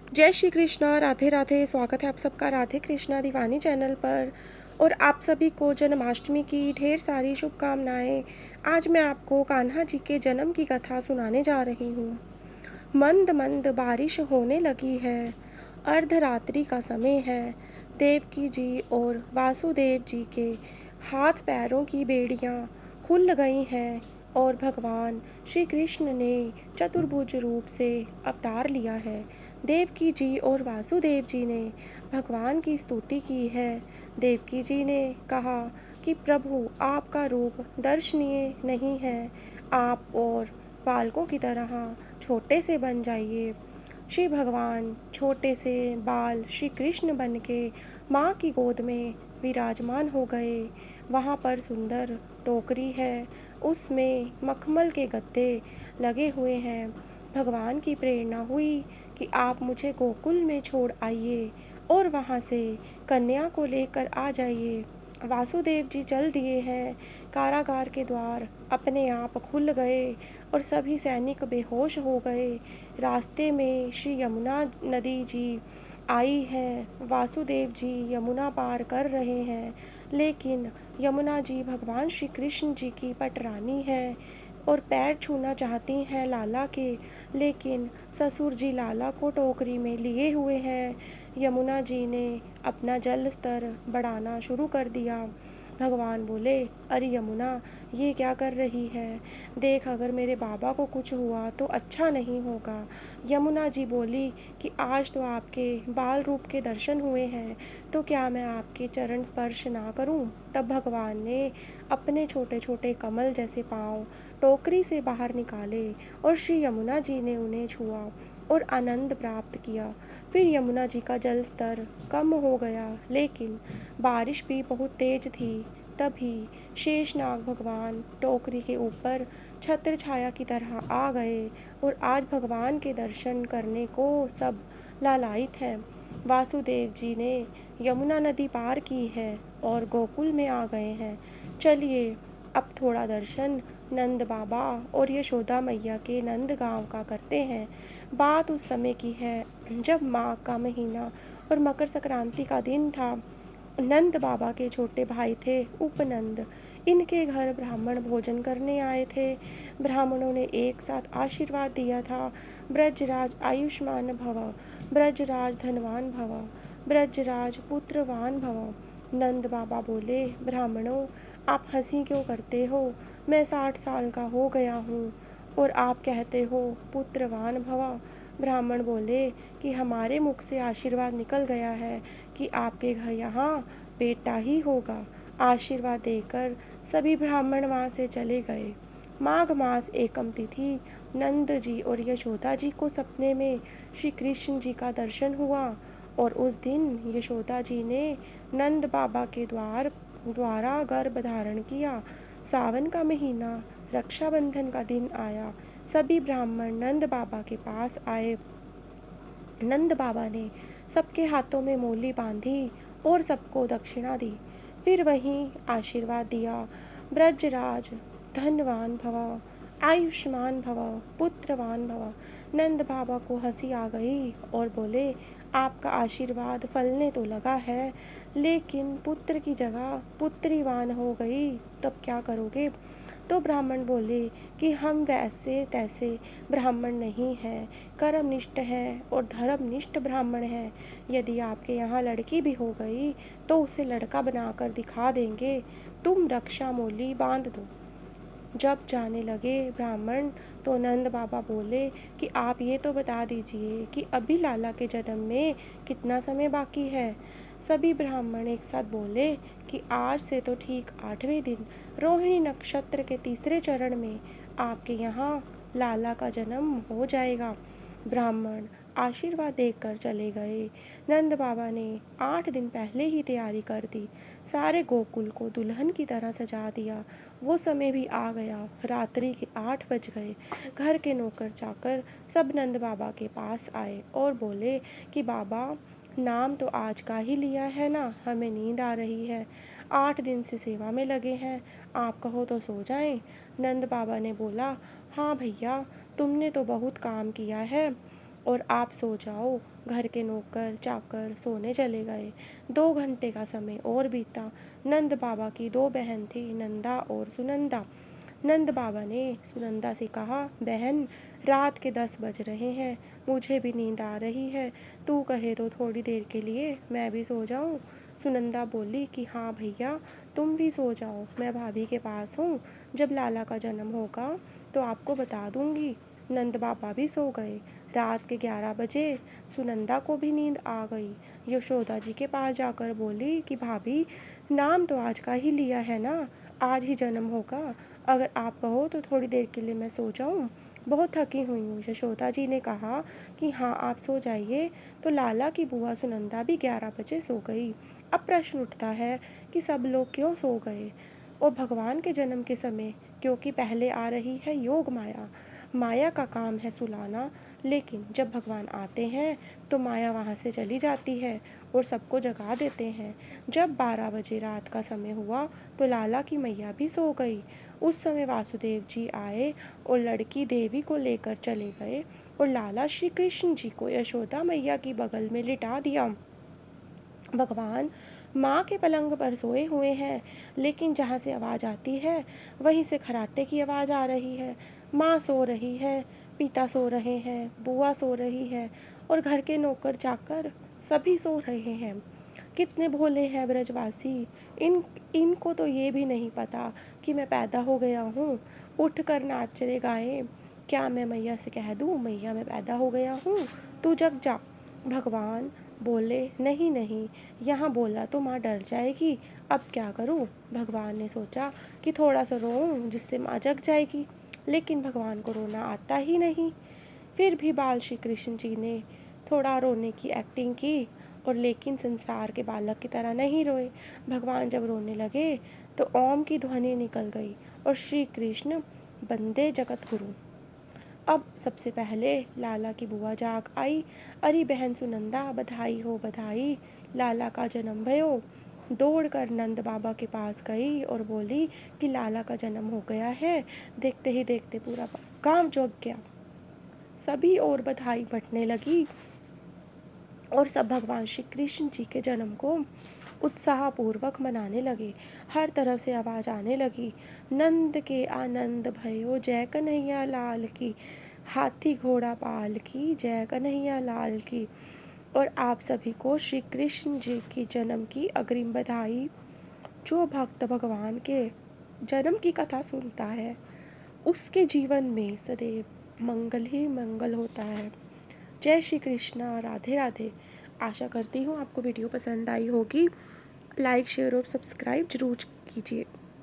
जय श्री कृष्णा, राधे राधे। स्वागत है आप सबका राधे कृष्णा दीवानी चैनल पर। और आप सभी को जन्माष्टमी की ढेर सारी शुभकामनाएं। आज मैं आपको कान्हा जी के जन्म की कथा सुनाने जा रही हूँ। मंद मंद बारिश होने लगी है। अर्धरात्रि का समय है। देवकी जी और वासुदेव जी के हाथ पैरों की बेड़ियाँ खुल गई हैं और भगवान श्री कृष्ण ने चतुर्भुज रूप से अवतार लिया है। देवकी जी और वासुदेव जी ने भगवान की स्तुति की है। देवकी जी ने कहा कि प्रभु, आपका रूप दर्शनीय नहीं है। आप और बालकों की तरह छोटे से बन जाइए। श्री भगवान छोटे से बाल श्री कृष्ण बन के माँ की गोद में विराजमान हो गए। वहाँ पर सुंदर टोकरी है, उसमें मखमल के गद्दे लगे हुए हैं। भगवान की प्रेरणा हुई कि आप मुझे गोकुल में छोड़ आइए और वहाँ से कन्या को लेकर आ जाइए। वासुदेव जी चल दिए हैं। कारागार के द्वार अपने आप खुल गए और सभी सैनिक बेहोश हो गए। रास्ते में श्री यमुना नदी जी आई हैं। वासुदेव जी यमुना पार कर रहे हैं, लेकिन यमुना जी भगवान श्री कृष्ण जी की पटरानी है और पैर छूना चाहती हैं लाला के, लेकिन ससुर जी लाला को टोकरी में लिए हुए हैं। यमुना जी ने अपना जल स्तर बढ़ाना शुरू कर दिया। भगवान बोले, अरे यमुना, ये क्या कर रही है? देख, अगर मेरे बाबा को कुछ हुआ तो अच्छा नहीं होगा। यमुना जी बोली कि आज तो आपके बाल रूप के दर्शन हुए हैं, तो क्या मैं आपके चरण स्पर्श ना करूं? तब भगवान ने अपने छोटे छोटे कमल जैसे पाँव टोकरी से बाहर निकाले और श्री यमुना जी ने उन्हें छुआ और आनंद प्राप्त किया। फिर यमुना जी का जल स्तर कम हो गया, लेकिन बारिश भी बहुत तेज थी। तभी शेषनाग भगवान टोकरी के ऊपर छत्र छाया की तरह आ गए और आज भगवान के दर्शन करने को सब लालायित हैं। वासुदेव जी ने यमुना नदी पार की है और गोकुल में आ गए हैं। चलिए अब थोड़ा दर्शन नंद बाबा और यशोदा मैया के नंद गांव का करते हैं। बात उस समय की है जब माघ का महीना और मकर संक्रांति का दिन था। नंद बाबा के छोटे भाई थे उपनंद। इनके घर ब्राह्मण भोजन करने आए थे। ब्राह्मणों ने एक साथ आशीर्वाद दिया था, ब्रजराज आयुष्मान भव, ब्रजराज धनवान भव, ब्रजराज पुत्रवान भव। नंद बाबा बोले, ब्राह्मणों, आप हंसी क्यों करते हो? मैं 60 साल का हो गया हूँ और आप कहते हो पुत्रवान भवा। ब्राह्मण बोले कि हमारे मुख से आशीर्वाद निकल गया है कि आपके घर यहाँ बेटा ही होगा। आशीर्वाद देकर सभी ब्राह्मण वहाँ से चले गए। माघ मास एकम तिथि नंद जी और यशोदा जी को सपने में श्री कृष्ण जी का दर्शन हुआ और उस दिन यशोदा जी ने नंद बाबा के द्वारा गर्भ धारण किया। सावन का महीना रक्षाबंधन का दिन आया। सभी ब्राह्मण नंद बाबा के पास आए। नंद बाबा ने सबके हाथों में मोली बांधी और सबको दक्षिणा दी। फिर वहीं आशीर्वाद दिया, ब्रजराज धनवान भव, आयुष्मान भव, पुत्रवान भव। नंद बाबा को हंसी आ गई और बोले, आपका आशीर्वाद फलने तो लगा है, लेकिन पुत्र की जगह पुत्रीवान हो गई, तब क्या करोगे? तो ब्राह्मण बोले कि हम वैसे तैसे ब्राह्मण नहीं हैं, कर्मनिष्ठ हैं और धर्मनिष्ठ ब्राह्मण हैं। यदि आपके यहाँ लड़की भी हो गई तो उसे लड़का बनाकर दिखा देंगे। तुम रक्षा मोली बांध दो। जब जाने लगे ब्राह्मण, तो नंद बाबा बोले कि आप ये तो बता दीजिए कि अभी लाला के जन्म में कितना समय बाकी है। सभी ब्राह्मण एक साथ बोले कि आज से तो ठीक 8वें दिन रोहिणी नक्षत्र के तीसरे चरण में आपके यहाँ लाला का जन्म हो जाएगा। ब्राह्मण आशीर्वाद देकर चले गए। नंद बाबा ने 8 दिन पहले ही तैयारी कर दी। सारे गोकुल को दुल्हन की तरह सजा दिया। वो समय भी आ गया। रात्रि के 8 बज गए। घर के नौकर चाकर सब नंद बाबा के पास आए और बोले कि बाबा, नाम तो आज का ही लिया है ना, हमें नींद आ रही है। 8 दिन से सेवा में लगे हैं, आप कहो तो सो जाएं। नंद बाबा ने बोला, हाँ भैया, तुमने तो बहुत काम किया है, और आप सो जाओ। घर के नौकर चाकर सोने चले गए। 2 घंटे का समय और बीता। नंद बाबा की 2 बहन थी, नंदा और सुनंदा। नंद बाबा ने सुनंदा से कहा, बहन, रात के 10 बज रहे हैं, मुझे भी नींद आ रही है, तू कहे तो थोड़ी देर के लिए मैं भी सो जाऊं। सुनंदा बोली कि हाँ भैया, तुम भी सो जाओ, मैं भाभी के पास हूँ, जब लाला का जन्म होगा तो आपको बता दूंगी। नंद बाबा भी सो गए। रात के 11 बजे सुनंदा को भी नींद आ गई। यशोदा जी के पास जाकर बोली कि भाभी, नाम तो आज का ही लिया है ना, आज ही जन्म होगा, अगर आप कहो तो थोड़ी देर के लिए मैं सो जाऊं, बहुत थकी हुई हूँ। यशोदा जी ने कहा कि हाँ आप सो जाइए। तो लाला की बुआ सुनंदा भी 11 बजे सो गई। अब प्रश्न उठता है कि सब लोग क्यों सो गए और भगवान के जन्म के समय, क्योंकि पहले आ रही है योग माया। माया का काम है सुलाना, लेकिन जब भगवान आते हैं तो माया वहाँ से चली जाती है और सबको जगा देते हैं। जब 12 बजे रात का समय हुआ तो लाला की मैया भी सो गई। उस समय वासुदेव जी आए और लड़की देवी को लेकर चले गए और लाला श्री कृष्ण जी को यशोदा मैया की बगल में लिटा दिया। भगवान माँ के पलंग पर सोए हुए हैं, लेकिन जहाँ से आवाज़ आती है वहीं से खर्राटे की आवाज़ आ रही है। माँ सो रही है, पिता सो रहे हैं, बुआ सो रही है और घर के नौकर चाकर सभी सो रहे हैं। कितने भोले हैं ब्रजवासी, इनको तो ये भी नहीं पता कि मैं पैदा हो गया हूँ। उठ कर नाचे गाएं, क्या मैं मैया से कह दूँ, मैया मैं पैदा हो गया हूँ, तू जग जा। भगवान बोले, नहीं नहीं, यहाँ बोला तो माँ डर जाएगी, अब क्या करूँ। भगवान ने सोचा कि थोड़ा सा रोऊं जिससे माँ जग जाएगी, लेकिन भगवान को रोना आता ही नहीं। फिर भी बाल श्री कृष्ण जी ने थोड़ा रोने की एक्टिंग की और लेकिन संसार के बालक की तरह नहीं रोए। भगवान जब रोने लगे तो ओम की ध्वनि निकल गई और श्री कृष्ण बंदे जगत गुरु। अब सबसे पहले लाला की बुआ जाग आई। अरे बहन सुनंदा, बधाई हो बधाई, लाला का जन्म भयो। दौड़ कर नंद बाबा के पास गई और बोली कि लाला का जन्म हो गया है। देखते ही देखते पूरा गांव जग गया। सभी और बधाई बंटने लगी और सब भगवान श्री कृष्ण जी के जन्म को उत्साहपूर्वक मनाने लगे। हर तरफ से आवाज़ आने लगी, नंद के आनंद भयो, जय कन्हैया लाल की, हाथी घोड़ा पाल की, जय कन्हैया लाल की। और आप सभी को श्री कृष्ण जी की जन्म की अग्रिम बधाई। जो भक्त भगवान के जन्म की कथा सुनता है उसके जीवन में सदैव मंगल ही मंगल होता है। जय श्री कृष्णा, राधे राधे। आशा करती हूँ आपको वीडियो पसंद आई होगी। लाइक शेयर और सब्सक्राइब जरूर कीजिए।